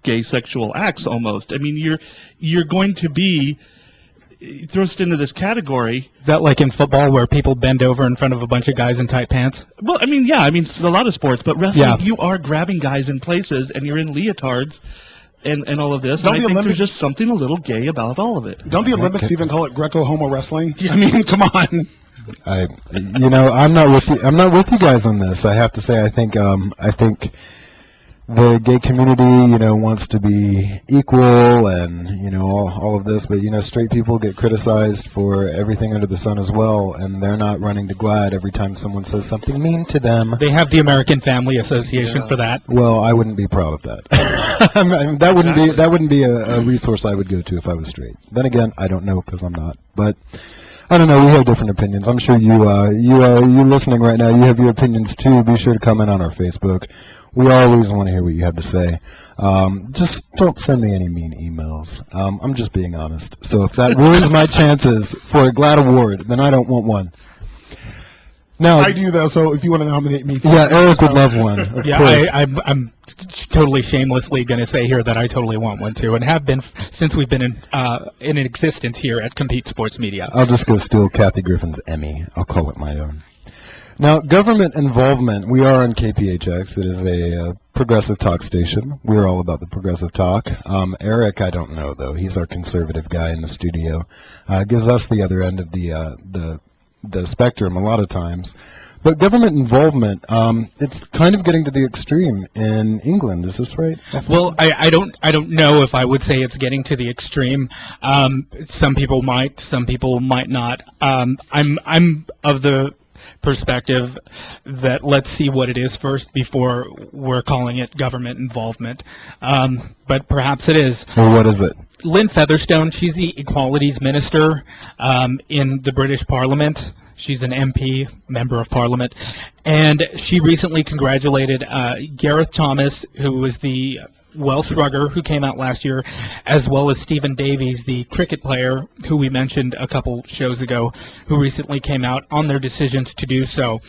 gay sexual acts almost. I mean, you're going to be thrust into this category. Is that like in football where people bend over in front of a bunch of guys in tight pants? Well, I mean, yeah, it's a lot of sports, but wrestling, you are grabbing guys in places, and you're in leards and all of this. And I think there's just something a little gay about all of it. Don't the Olympics even call it Greco-Homo wrestling? I mean, come on. I'm not with you guys on this. I have to say, I think the gay community, wants to be equal and, all of this, but, straight people get criticized for everything under the sun as well, and they're not running to GLAAD every time someone says something mean to them. They have the American Family Association for that. Well, I wouldn't be proud of that. that wouldn't be a resource I would go to if I was straight. Then again, I don't know because I'm not. But I don't know. We have different opinions. I'm sure you listening right now, you have your opinions too. Be sure to comment on our Facebook. We always want to hear what you have to say. Just don't send me any mean emails. I'm just being honest. So if that ruins my chances for a GLAAD award, then I don't want one. Now, I do though, so if you want to nominate me. Yeah, Eric would love one, of course. I'm totally shamelessly going to say here that I totally want one too, and have been since we've been in existence here at Compete Sports Media. I'll just go steal Kathy Griffin's Emmy. I'll call it my own. Now, government involvement. We are on KPHX. It is a progressive talk station. We're all about the progressive talk. Eric, I don't know though. He's our conservative guy in the studio. Gives us the other end of the spectrum a lot of times. But government involvement, it's kind of getting to the extreme in England. Is this right? Well, I don't know if I would say it's getting to the extreme. Some people might not. I'm of the perspective that let's see what it is first before we're calling it government involvement. But perhaps it is. Well, what is it? Lynn Featherstone, she's the Equalities Minister in the British Parliament. She's an MP, Member of Parliament. And she recently congratulated Gareth Thomas, who was the Welsh rugger who came out last year, as well as Stephen Davies, the cricket player who we mentioned a couple shows ago, who recently came out on their decisions to do so.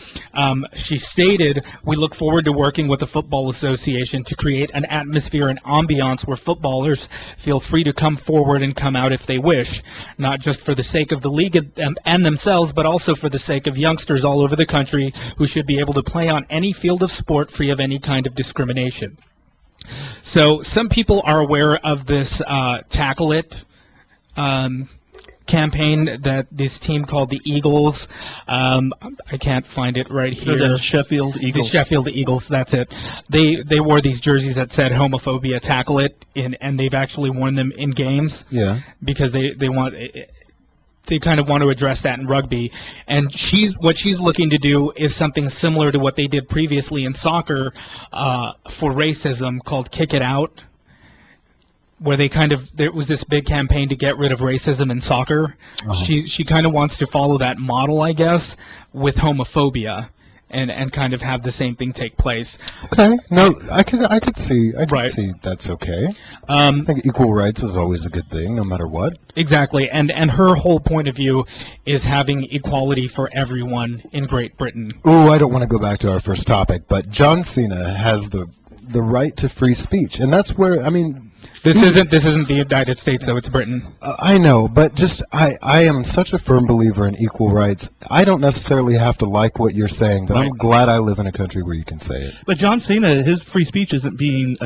She stated, "We look forward to working with the Football Association to create an atmosphere and ambiance where footballers feel free to come forward and come out if they wish, not just for the sake of the league and themselves, but also for the sake of youngsters all over the country who should be able to play on any field of sport free of any kind of discrimination." So some people are aware of this Tackle It campaign that this team called the Eagles. I can't find it right here. The Sheffield Eagles. The Sheffield Eagles, that's it. They wore these jerseys that said homophobia, tackle it, and they've actually worn them in games. Yeah. Because they kind of want to address that in rugby. And what she's looking to do is something similar to what they did previously in soccer for racism called Kick It Out, where there was this big campaign to get rid of racism in soccer. She kind of wants to follow that model, I guess, with homophobia. And kind of have the same thing take place. Okay. No, I could see that's okay. I think equal rights is always a good thing, no matter what. Exactly. And her whole point of view is having equality for everyone in Great Britain. Ooh, I don't want to go back to our first topic, but John Cena has the right to free speech, and that's where This isn't the United States, though. It's Britain. I know, but just I am such a firm believer in equal rights. I don't necessarily have to like what you're saying, but I'm glad I live in a country where you can say it. But John Cena, his free speech isn't being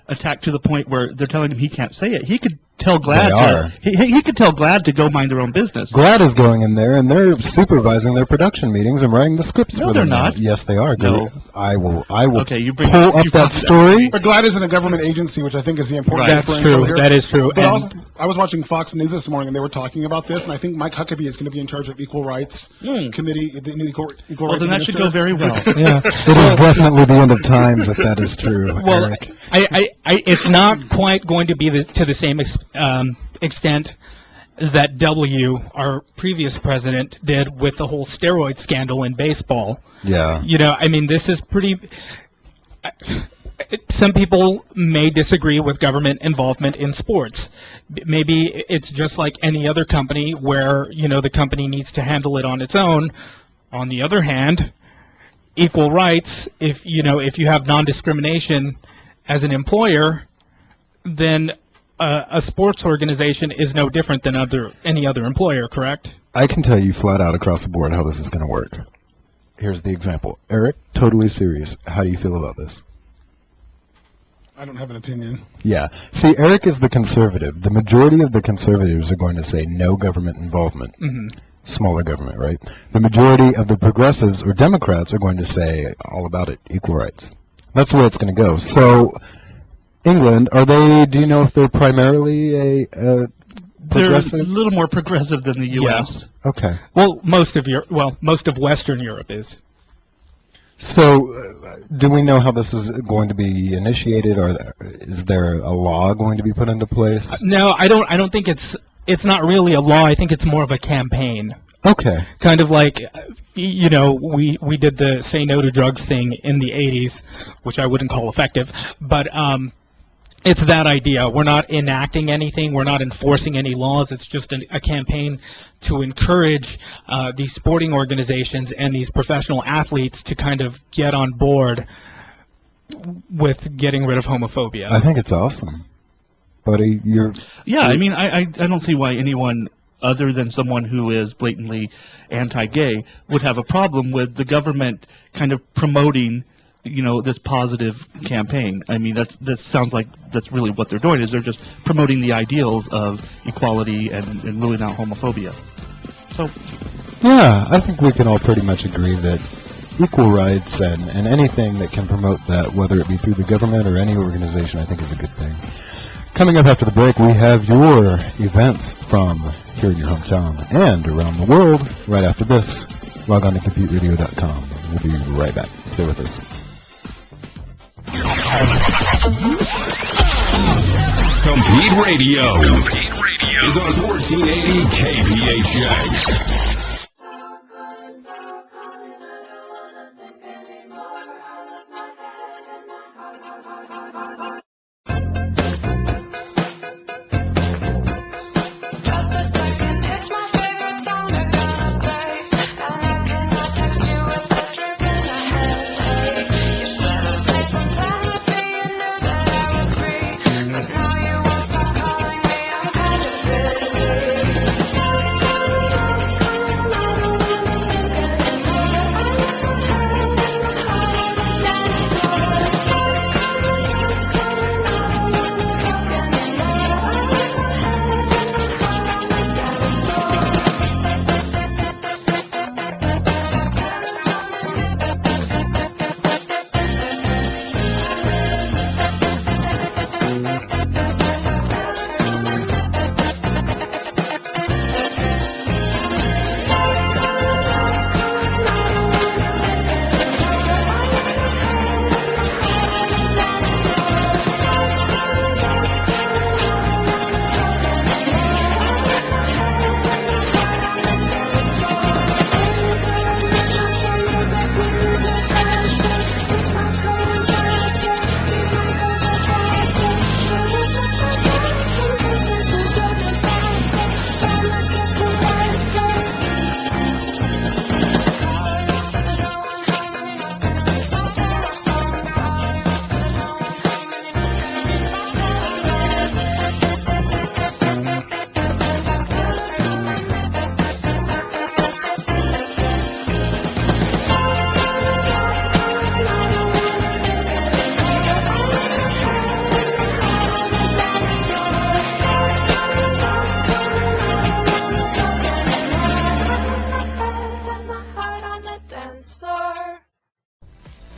attacked to the point where they're telling him he can't say it. He could tell GLAAD he could tell GLAAD to go mind their own business. GLAAD is going in there and they're supervising their production meetings and writing the scripts for them. No, they're not. Yes, they are. No. I will Okay, you bring pull up that story. But GLAAD isn't a government agency, which I think is the important That's differential true. here. That is true. But And- also, I was watching Fox News this morning, and they were talking about this, and I think Mike Huckabee is going to be in charge of Equal Rights Committee, the new Equal Well, Rights then that should Minister. go very well. Yeah, it is definitely the end of times if that is true. Well, Eric. it's not quite going to be to the same extent that our previous president, did with the whole steroid scandal in baseball. Yeah. This is pretty. Some people may disagree with government involvement in sports. Maybe it's just like any other company where, the company needs to handle it on its own. On the other hand, equal rights, if you have non-discrimination as an employer, then a sports organization is no different than any other employer, correct? I can tell you flat out across the board how this is going to work. Here's the example. Eric, totally serious. How do you feel about this? I don't have an opinion. Yeah. See, Eric is the conservative. The majority of the conservatives are going to say no government involvement. Mm-hmm. Smaller government, right? The majority of the progressives or Democrats are going to say all about it, equal rights. That's the way it's going to go. So, England, do you know if they're primarily a progressive? They're a little more progressive than the U.S. Yeah. Okay. Well, most of Western Europe is. So, do we know how this is going to be initiated, or is there a law going to be put into place? No, I don't think it's it's not really a law. I think it's more of a campaign. Okay. Kind of like, you know, we did the Say No to Drugs thing in the 80s, which I wouldn't call effective, but it's that idea. We're not enacting anything. We're not enforcing any laws. It's just a campaign to encourage these sporting organizations and these professional athletes to kind of get on board with getting rid of homophobia. I think it's awesome. Buddy, Yeah, I mean, I don't see why anyone other than someone who is blatantly anti-gay would have a problem with the government kind of promoting, you know, this positive campaign. I mean, that sounds like that's really what they're doing, is they're just promoting the ideals of equality and ruling out homophobia. So, yeah, I think we can all pretty much agree that equal rights and anything that can promote that, whether it be through the government or any organization, I think is a good thing. Coming up after the break, we have your events from here in your hometown and around the world right after this. Log on to CompeteRadio.com. We'll be right back. Stay with us. Compete Radio is on 1480 KPHX.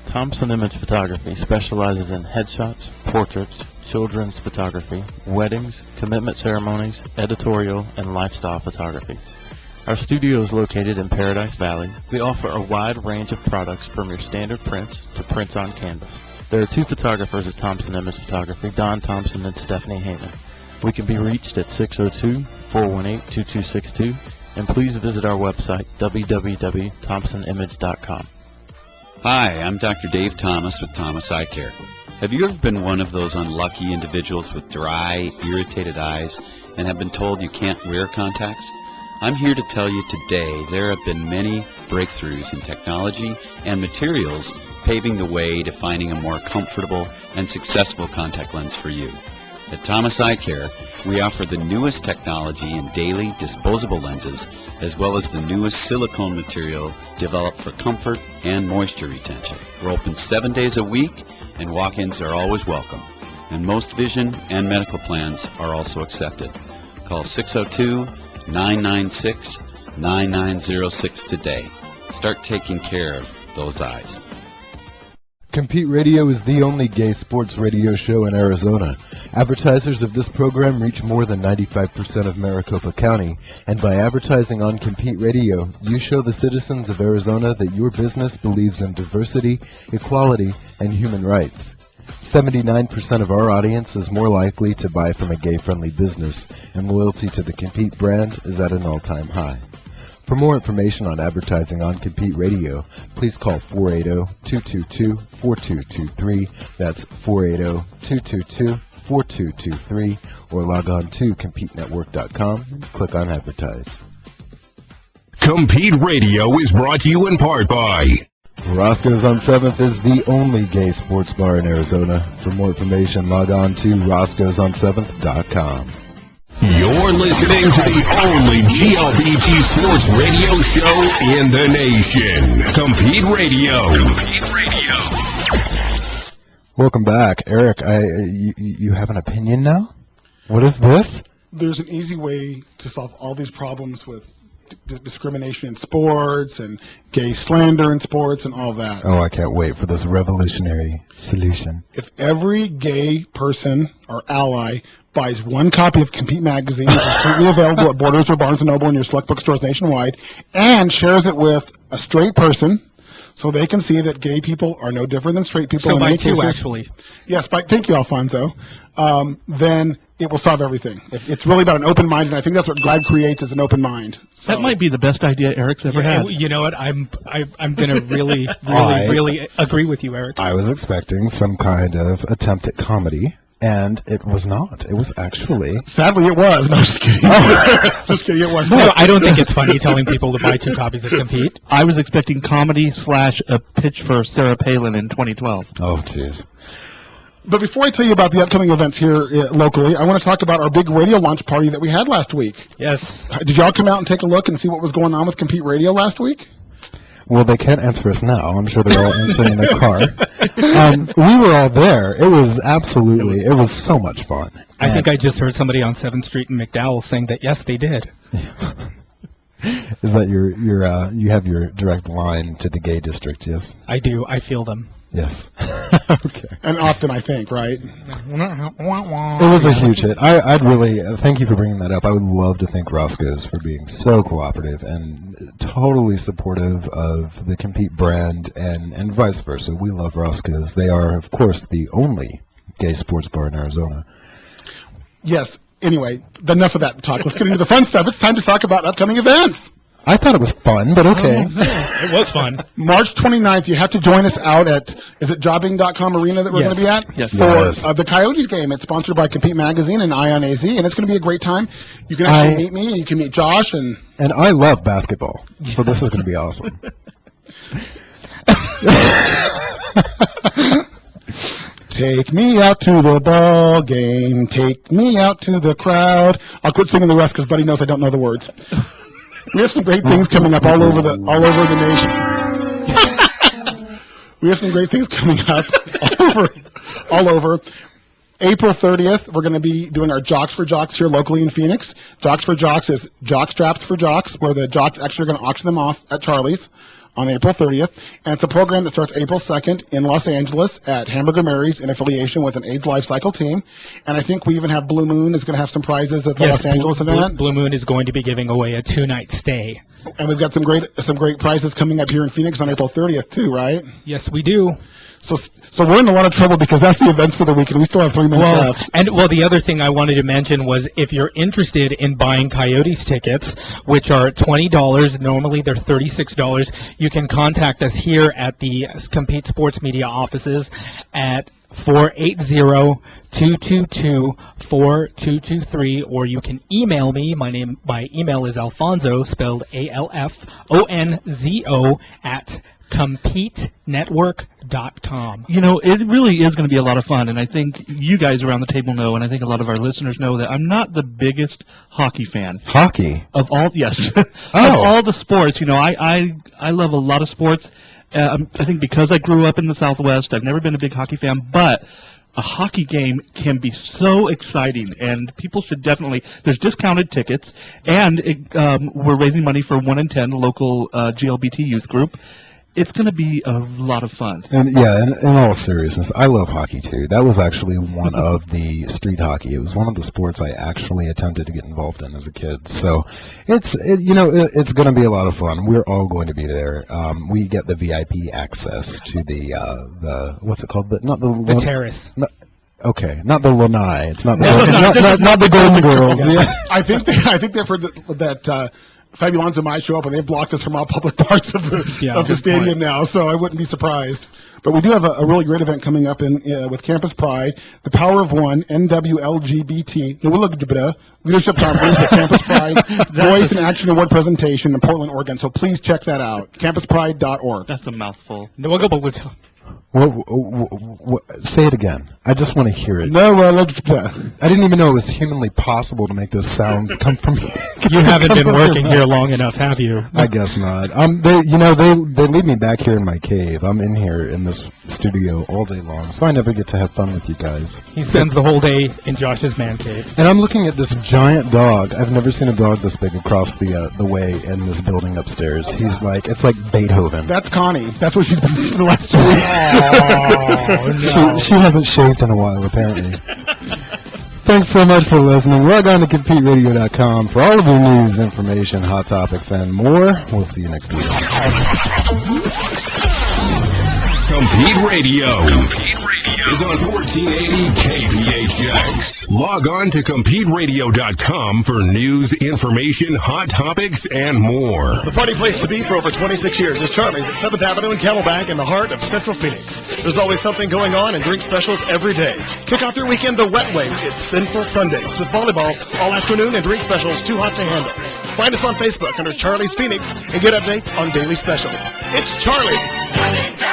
Thompson Image Photography specializes in headshots, portraits, children's photography, weddings, commitment ceremonies, editorial, and lifestyle photography. Our studio is located in Paradise Valley. We offer a wide range of products from your standard prints to prints on canvas. There are two photographers at Thompson Image Photography, Don Thompson and Stephanie Heyman. We can be reached at 602-418-2262, and please visit our website, www.thompsonimage.com. Hi, I'm Dr. Dave Thomas with Thomas Eye Care. Have you ever been one of those unlucky individuals with dry, irritated eyes and have been told you can't wear contacts? I'm here to tell you today there have been many breakthroughs in technology and materials paving the way to finding a more comfortable and successful contact lens for you. At Thomas Eye Care, we offer the newest technology in daily disposable lenses, as well as the newest silicone material developed for comfort and moisture retention. We're open 7 days a week, and walk-ins are always welcome. And most vision and medical plans are also accepted. Call 602-996-9906 today. Start taking care of those eyes. Compete Radio is the only gay sports radio show in Arizona. Advertisers of this program reach more than 95% of Maricopa County, and by advertising on Compete Radio, you show the citizens of Arizona that your business believes in diversity, equality, and human rights. 79% of our audience is more likely to buy from a gay-friendly business, and loyalty to the Compete brand is at an all-time high. For more information on advertising on Compete Radio, please call 480-222-4223. That's 480-222-4223, or log on to CompeteNetwork.com. Click on Advertise. Compete Radio is brought to you in part by Roscoe's on 7th is the only gay sports bar in Arizona. For more information, log on to roscoe'son7th.com. You're listening to the only GLBT sports radio show in the nation. Compete Radio. Welcome back. Eric, you have an opinion now? What is this? There's an easy way to solve all these problems with discrimination in sports and gay slander in sports and all that. Oh, I can't wait for this revolutionary solution. If every gay person or ally buys one copy of Compete magazine, which is completely available at Borders or Barnes & Noble and your select bookstores nationwide, and shares it with a straight person, so they can see that gay people are no different than straight people. So in by many two, cases. actually. Yes, thank you, Alfonso. Then it will solve everything. It's really about an open mind, and I think that's what GLAD creates, is an open mind. So, That might be the best idea Eric's ever had. You know what? I'm gonna really agree with you, Eric. I was expecting some kind of attempt at comedy, and it was not. It was actually... Sadly, it was. No, just kidding. Just kidding, it was. No, I don't think it's funny telling people to buy 2 copies of Compete. I was expecting comedy / a pitch for Sarah Palin in 2012. Oh, jeez. But before I tell you about the upcoming events here locally, I want to talk about our big radio launch party that we had last week. Yes. Did y'all come out and take a look and see what was going on with Compete Radio last week? Well, they can't answer us now. I'm sure they're all answering in their car. We were all there. It was so much fun. I think I just heard somebody on 7th Street in McDowell saying that, yes, they did. Is that you have your direct line to the gay district, yes? I do. I feel them. Yes. Okay. And often, I think, right? It was a huge hit. I'd really thank you for bringing that up. I would love to thank Roscoe's for being so cooperative and totally supportive of the Compete brand and vice versa. We love Roscoe's. They are, of course, the only gay sports bar in Arizona. Yes. Anyway, enough of that talk. Let's get into the fun stuff. It's time to talk about upcoming events. I thought it was fun, but okay. It was fun. March 29th, you have to join us out at, is it jobbing.com arena that we're going to be at? Yes. For the Coyotes game. It's sponsored by Compete Magazine and Ion AZ, and it's going to be a great time. You can actually meet me, and you can meet Josh. And I love basketball, so this is going to be awesome. Take me out to the ball game. Take me out to the crowd. I'll quit singing the rest because Buddy knows I don't know the words. We have some great things coming up all over the nation. We have some great things coming up all over. April 30th, we're going to be doing our Jocks for Jocks here locally in Phoenix. Jocks for Jocks is jock straps for jocks, where the jocks actually are going to auction them off at Charlie's on April 30th. And it's a program that starts April 2nd in Los Angeles at Hamburger Mary's in affiliation with an AIDS Life Cycle team. And I think we even have Blue Moon is going to have some prizes at the Los Angeles event. Blue Moon is going to be giving away a 2-night stay. And we've got some great prizes coming up here in Phoenix on April 30th too, right? Yes, we do. So we're in a lot of trouble because that's the events for the week, and we still have 3 minutes left. And the other thing I wanted to mention was if you're interested in buying Coyotes tickets, which are $20, normally they're $36, you can contact us here at the Compete Sports Media offices at 480-222-4223, or you can email me. My email is Alfonso, spelled ALFONZO, at CompeteNetwork.com. You know, it really is going to be a lot of fun, and I think you guys around the table know, and I think a lot of our listeners know that I'm not the biggest hockey fan. Hockey? Of all, yes. Oh. Of all the sports, you know, I love a lot of sports. I think because I grew up in the Southwest, I've never been a big hockey fan, but a hockey game can be so exciting, and people should definitely, there's discounted tickets, and we're raising money for 1 in 10, local GLBT youth group. it's going to be a lot of fun. And yeah, in all seriousness, I love hockey too. That was actually one of the street hockey. It was one of the sports I actually attempted to get involved in as a kid. So it's going to be a lot of fun. We're all going to be there. We get the VIP access to the what's it called? The terrace. Okay, not the Lanai. It's not the not the Golden Girls. Yeah. I think they've heard that Fabulons might show up, and they've blocked us from all public parts of the stadium now. So I wouldn't be surprised. But we do have a really great event coming up with Campus Pride, the Power of One, NWLGBT, Leadership Conference at Campus Pride, Voice and Action Award presentation in Portland, Oregon. So please check that out, campuspride.org. That's a mouthful. Say it again. I just want to hear it. No, I didn't even know it was humanly possible to make those sounds come from me. You haven't been working here long enough, have you? I guess not. They leave me back here in my cave. I'm in here in this studio all day long, so I never get to have fun with you guys. He spends the whole day in Josh's man cave. And I'm looking at this giant dog. I've never seen a dog this big across the way in this building upstairs. It's like Beethoven. That's Connie. That's what she's been seeing the last 2 weeks. Oh, no. She hasn't shaved in a while, apparently. Thanks so much for listening. Log on to CompeteRadio.com for all of your news, information, hot topics, and more. We'll see you next week. Compete Radio is on 1480 KPHX. Log on to CompeteRadio.com for news, information, hot topics, and more. The party place to be for over 26 years is Charlie's at 7th Avenue and Camelback in the heart of Central Phoenix. There's always something going on and drink specials every day. Kick off your weekend the wet way. It's Sinful Sundays with volleyball all afternoon and drink specials too hot to handle. Find us on Facebook under Charlie's Phoenix and get updates on daily specials. It's Charlie's.